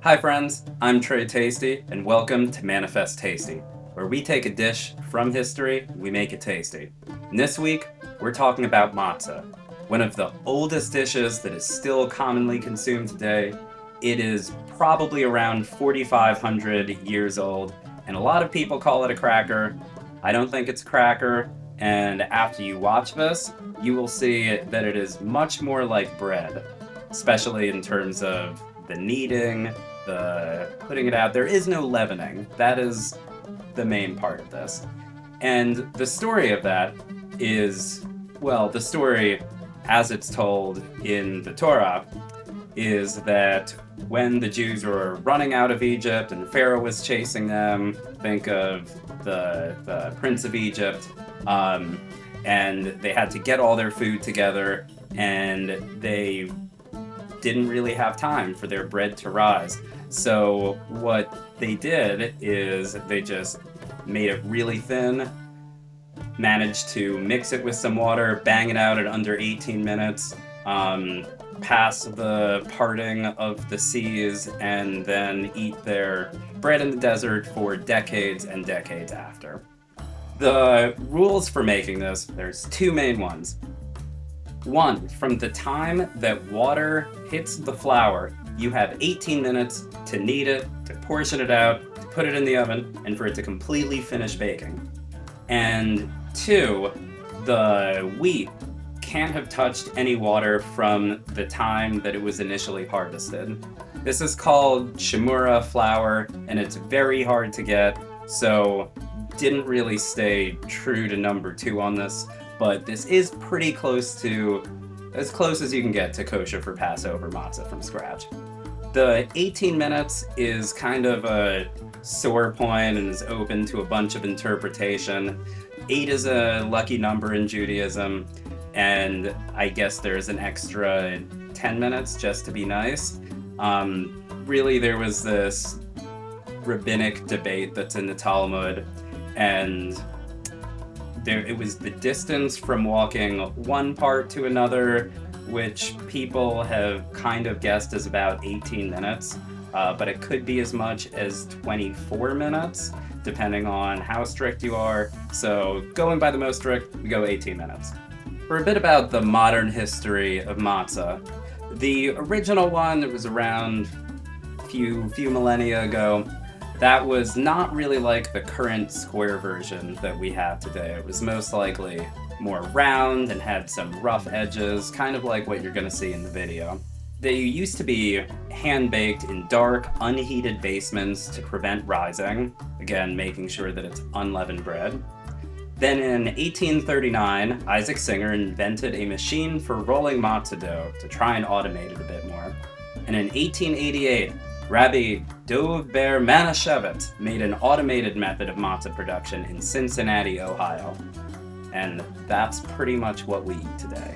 Hi friends, I'm Trey Tasty, and welcome to Manifest Tasty, where we take a dish from history, we make it tasty. And this week, we're talking about matzah, one of the oldest dishes that is still commonly consumed today. It is probably around 4,500 years old, and a lot of people call it a cracker. I don't think it's a cracker, and after you watch this, you will see that it is much more like bread, especially in terms of the kneading, the putting it out. There is no leavening. That is the main part of this. And the story of that is, well, the story as it's told in the Torah is that when the Jews were running out of Egypt and Pharaoh was chasing them, think of the Prince of Egypt, and they had to get all their food together, and they didn't really have time for their bread to rise. So what they did is they just made it really thin, managed to mix it with some water, bang it out at under 18 minutes, pass the parting of the seas, and then eat their bread in the desert for decades and decades after. The rules for making this, there's two main ones. One, from the time that water hits the flour, you have 18 minutes to knead it, to portion it out, to put it in the oven, and for it to completely finish baking. And two, the wheat can't have touched any water from the time that it was initially harvested. This is called shemura flour, and it's very hard to get, so didn't really stay true to number two on this, but this is pretty close to, as close as you can get to kosher for Passover Matzah from scratch. The 18 minutes is kind of a sore point and is open to a bunch of interpretation. 8 is a lucky number in Judaism, and I guess there's an extra 10 minutes just to be nice. Really, there was this rabbinic debate that's in the Talmud, and it was the distance from walking one part to another, which people have kind of guessed is about 18 minutes, but it could be as much as 24 minutes, depending on how strict you are. So going by the most strict, we go 18 minutes. For a bit about the modern history of matzah, the original one that was around a few millennia ago, that was not really like the current square version that we have today. It was most likely more round and had some rough edges, kind of like what you're going to see in the video. They used to be hand-baked in dark, unheated basements to prevent rising, again, making sure that it's unleavened bread. Then in 1839, Isaac Singer invented a machine for rolling matzah dough to try and automate it a bit more. And in 1888, Rabbi Dov Ber Manischewitz made an automated method of matzah production in Cincinnati, Ohio. And that's pretty much what we eat today.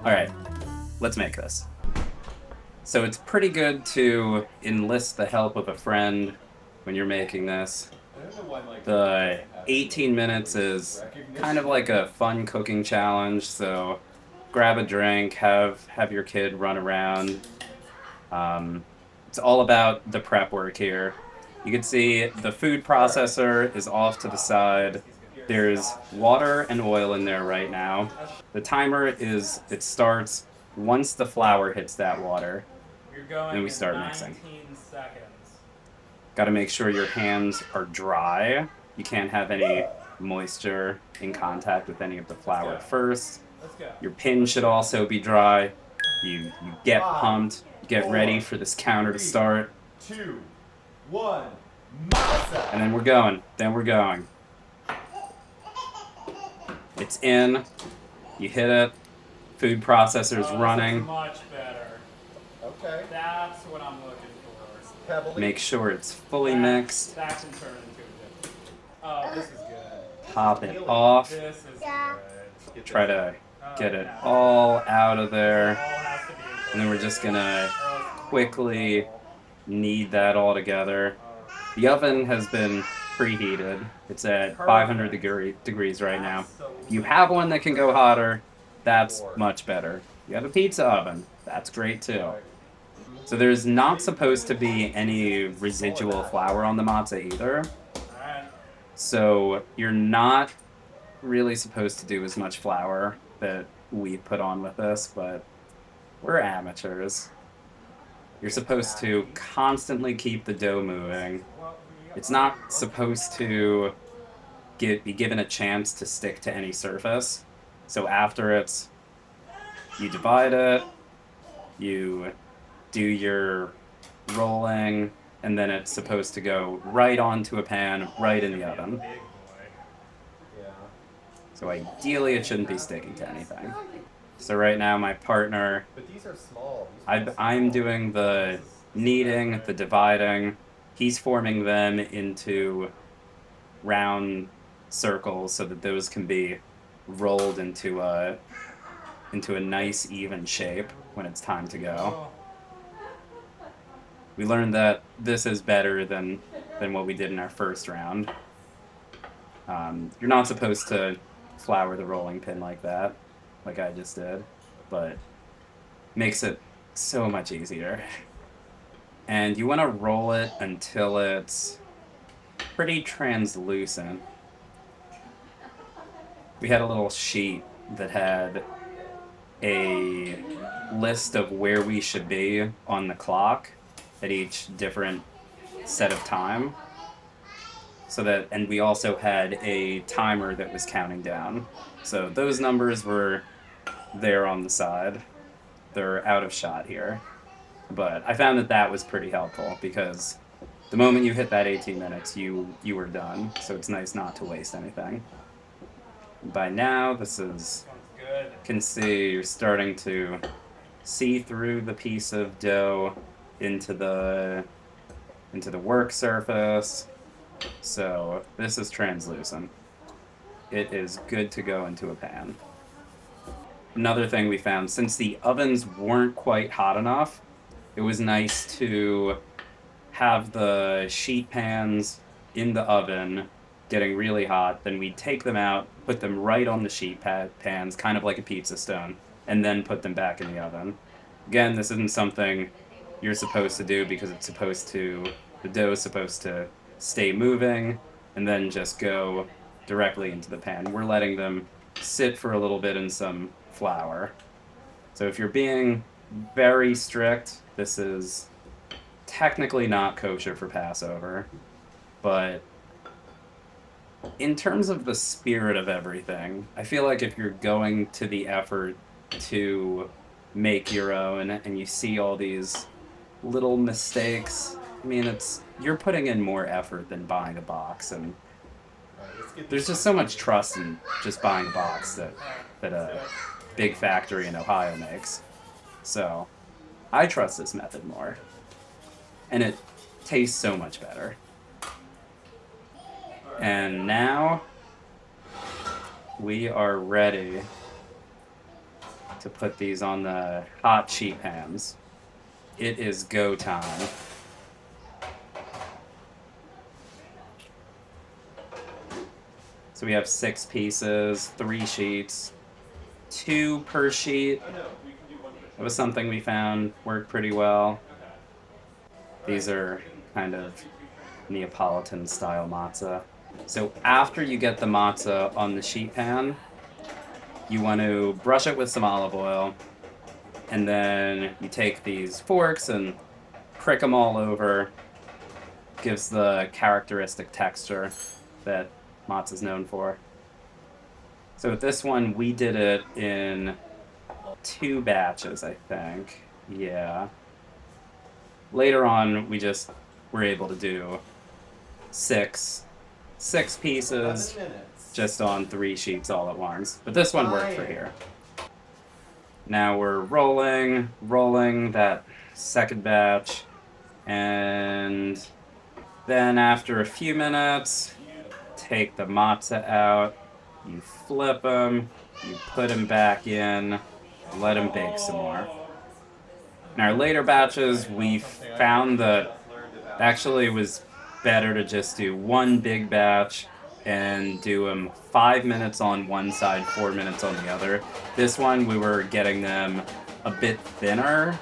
All right, let's make this. So it's pretty good to enlist the help of a friend when you're making this. The 18 minutes is kind of like a fun cooking challenge, so grab a drink, have your kid run around. It's all about the prep work here. You can see the food processor is off to the side. There's water and oil in there right now. The timer it starts once the flour hits that water. Then we start mixing. Got to make sure your hands are dry. You can't have any moisture in contact with any of the flour first. Your pin should also be dry. You get pumped. Get ready for this counter to start. 2, 1, matzah! And then we're going. It's in. You hit it. Food processor's running. Much better. Okay. That's what I'm looking for. Pebbly. Make sure it's fully mixed. That can turn into it. Oh, this is good. Top it off. This is good. Try to get it all out of there. All has to be And then we're just gonna quickly knead that all together. The oven has been preheated. It's at 500 degrees right now. If you have one that can go hotter, that's much better. You have a pizza oven, that's great too. So there's not supposed to be any residual flour on the matzah either. Alright. So you're not really supposed to do as much flour that we put on with this, but we're amateurs. You're supposed to constantly keep the dough moving. It's not supposed to be given a chance to stick to any surface. So after you divide it, you do your rolling, and then it's supposed to go right onto a pan, right in the oven. Big boy. Yeah. So ideally, it shouldn't be sticking to anything. So right now, my partner, But these are small. These are I'm small. doing the kneading, the dividing. He's forming them into round circles so that those can be rolled into a nice even shape when it's time to go. We learned that this is better than what we did in our first round. You're not supposed to flour the rolling pin like that, like I just did, but makes it so much easier. And you want to roll it until it's pretty translucent. We had a little sheet that had a list of where we should be on the clock at each different set of time. And we also had a timer that was counting down. So those numbers were there on the side. They're out of shot here. But I found that was pretty helpful because the moment you hit that 18 minutes, you were done. So it's nice not to waste anything. By now, this is, Sounds good. you can see you're starting to see through the piece of dough into the work surface. So this is translucent. It is good to go into a pan. Another thing we found, since the ovens weren't quite hot enough, it was nice to have the sheet pans in the oven getting really hot. Then we'd take them out, put them right on the sheet pans, kind of like a pizza stone, and then put them back in the oven. Again, this isn't something you're supposed to do because the dough is supposed to stay moving and then just go directly into the pan. We're letting them sit for a little bit in some flour. So if you're being very strict, this is technically not kosher for Passover, but in terms of the spirit of everything, I feel like if you're going to the effort to make your own and you see all these little mistakes, I mean, you're putting in more effort than buying a box, and there's just so much trust in just buying a box that a big factory in Ohio makes. So I trust this method more, and it tastes so much better. And now we are ready to put these on the hot sheet pans. It is go time. So we have 6 pieces, 3 sheets, 2 per sheet. That was something we found worked pretty well. These are kind of Neapolitan style matzah. So after you get the matzah on the sheet pan, you want to brush it with some olive oil, and then you take these forks and prick them all over. Gives the characteristic texture that matzah is known for. So with this one, we did it in 2 batches, I think. Yeah. Later on, we just were able to do 6 pieces just on 3 sheets all at once. But this one worked for here. Now we're rolling that second batch, and then after a few minutes, take the matzah out, you flip them, you put them back in, let them bake some more. In our later batches, we found that actually it was better to just do one big batch and do them 5 minutes on one side, 4 minutes on the other. This one, we were getting them a bit thinner,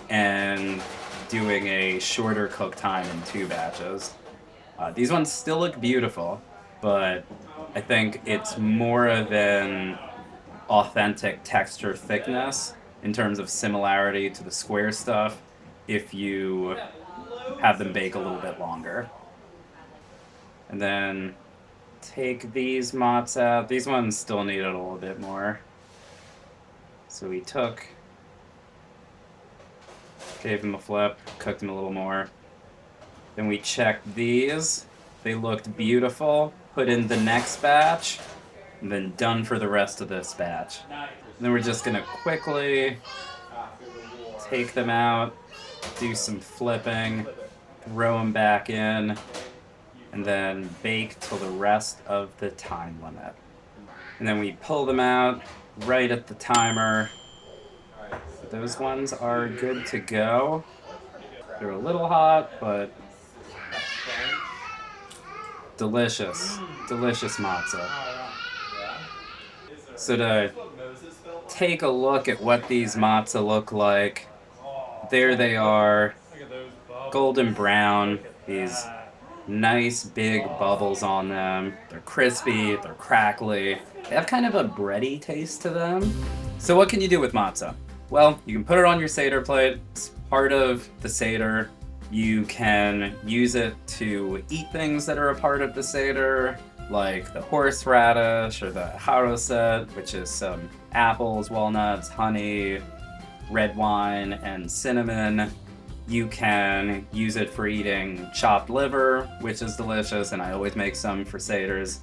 and doing a shorter cook time in 2 batches. These ones still look beautiful, but I think it's more of an authentic texture thickness in terms of similarity to the square stuff if you have them bake a little bit longer. And then take these mozz out. These ones still needed a little bit more. So we gave them a flip, cooked them a little more. Then we checked these. They looked beautiful. Put in the next batch, and then done for the rest of this batch. And then we're just gonna quickly take them out, do some flipping, throw them back in, and then bake till the rest of the time limit. And then we pull them out right at the timer. Those ones are good to go. They're a little hot, but delicious. Delicious matzah. So to take a look at what these matzah look like, there they are, golden brown, these nice big bubbles on them. They're crispy, they're crackly. They have kind of a bready taste to them. So what can you do with matzah? Well, you can put it on your Seder plate. It's part of the Seder. You can use it to eat things that are a part of the Seder, like the horseradish or the haroset, which is some apples, walnuts, honey, red wine, and cinnamon. You can use it for eating chopped liver, which is delicious, and I always make some for Seders.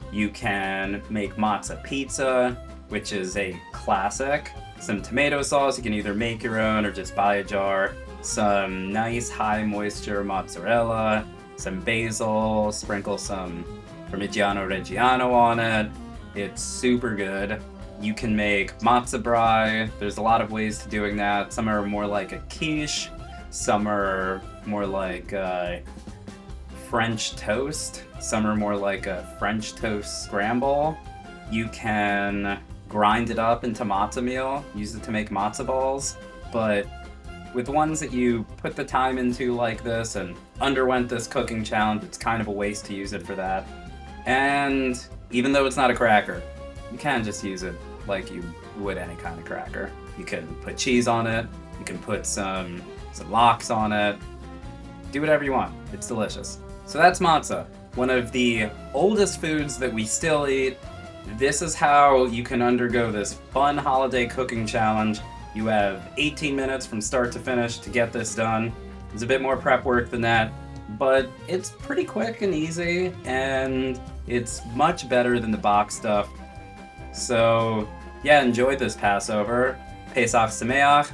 You can make matzah pizza, which is a classic. Some tomato sauce, you can either make your own or just buy a jar. Some nice high moisture mozzarella, some basil, sprinkle some Parmigiano Reggiano on it. It's super good. You can make matzah brie. There's a lot of ways to doing that. Some are more like a quiche. Some are more like French toast. Some are more like a French toast scramble. You can grind it up into matzah meal, use it to make matzah balls. But with the ones that you put the time into like this and underwent this cooking challenge, it's kind of a waste to use it for that. And even though it's not a cracker, you can just use it like you would any kind of cracker. You can put cheese on it, you can put some lox on it, do whatever you want. It's delicious. So that's matzah, one of the oldest foods that we still eat. This is how you can undergo this fun holiday cooking challenge. You have 18 minutes from start to finish to get this done. There's a bit more prep work than that, but it's pretty quick and easy, and it's much better than the box stuff. So yeah, enjoy this Passover. Pesach Sameach.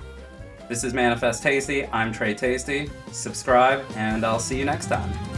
This is Manifest Tasty. I'm Trey Tasty. Subscribe, and I'll see you next time.